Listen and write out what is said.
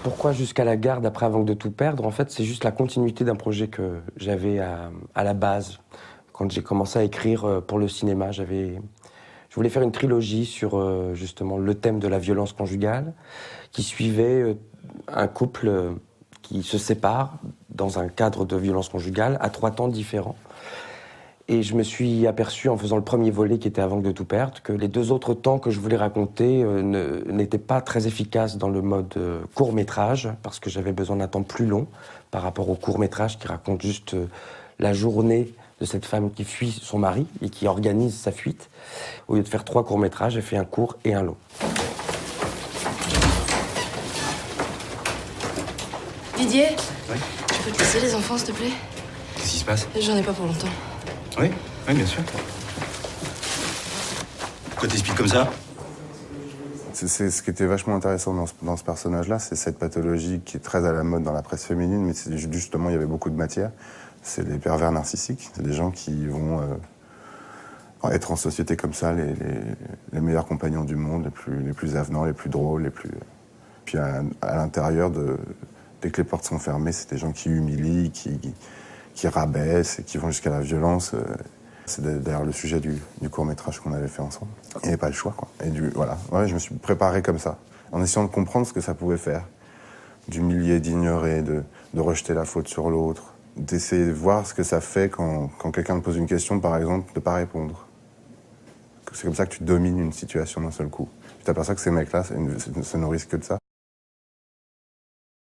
Pourquoi jusqu'à la garde après avant de tout perdre? En fait, c'est juste la continuité d'un projet que j'avais à la base. Quand j'ai commencé à écrire pour le cinéma, je voulais faire une trilogie sur justement le thème de la violence conjugale, qui suivait un couple qui se sépare dans un cadre de violence conjugale à 3 temps différents. Et je me suis aperçu en faisant le premier volet qui était Avant de tout perdre que les 2 autres temps que je voulais raconter n'étaient pas très efficaces dans le mode court-métrage, parce que j'avais besoin d'un temps plus long par rapport au court-métrage qui raconte juste la journée de cette femme qui fuit son mari et qui organise sa fuite. Au lieu de faire 3 courts-métrages, j'ai fait un court et un long. Didier, Oui. je peux te laisser les enfants, s'il te plaît? Qu'est-ce qui se passe? J'en ai pas pour longtemps. Oui, oui, bien sûr. Pourquoi t'expliques comme ça? C'est ce qui était vachement intéressant dans ce personnage-là, c'est cette pathologie qui est très à la mode dans la presse féminine, mais justement, il y avait beaucoup de matière. C'est les pervers narcissiques, c'est des gens qui vont être en société comme ça, les meilleurs compagnons du monde, les plus avenants, les plus drôles, Puis à l'intérieur, dès que les portes sont fermées, c'est des gens qui humilient, qui rabaissent et qui vont jusqu'à la violence. C'est d'ailleurs le sujet du court-métrage qu'on avait fait ensemble. Il n'y avait pas le choix, quoi. Et voilà, ouais, je me suis préparé comme ça, en essayant de comprendre ce que ça pouvait faire. D'humilier, d'ignorer, de rejeter la faute sur l'autre. D'essayer de voir ce que ça fait quand quelqu'un te pose une question, par exemple, de ne pas répondre. C'est comme ça que tu domines une situation d'un seul coup. Tu t'aperçois que ces mecs-là, ça nourrissent que de ça.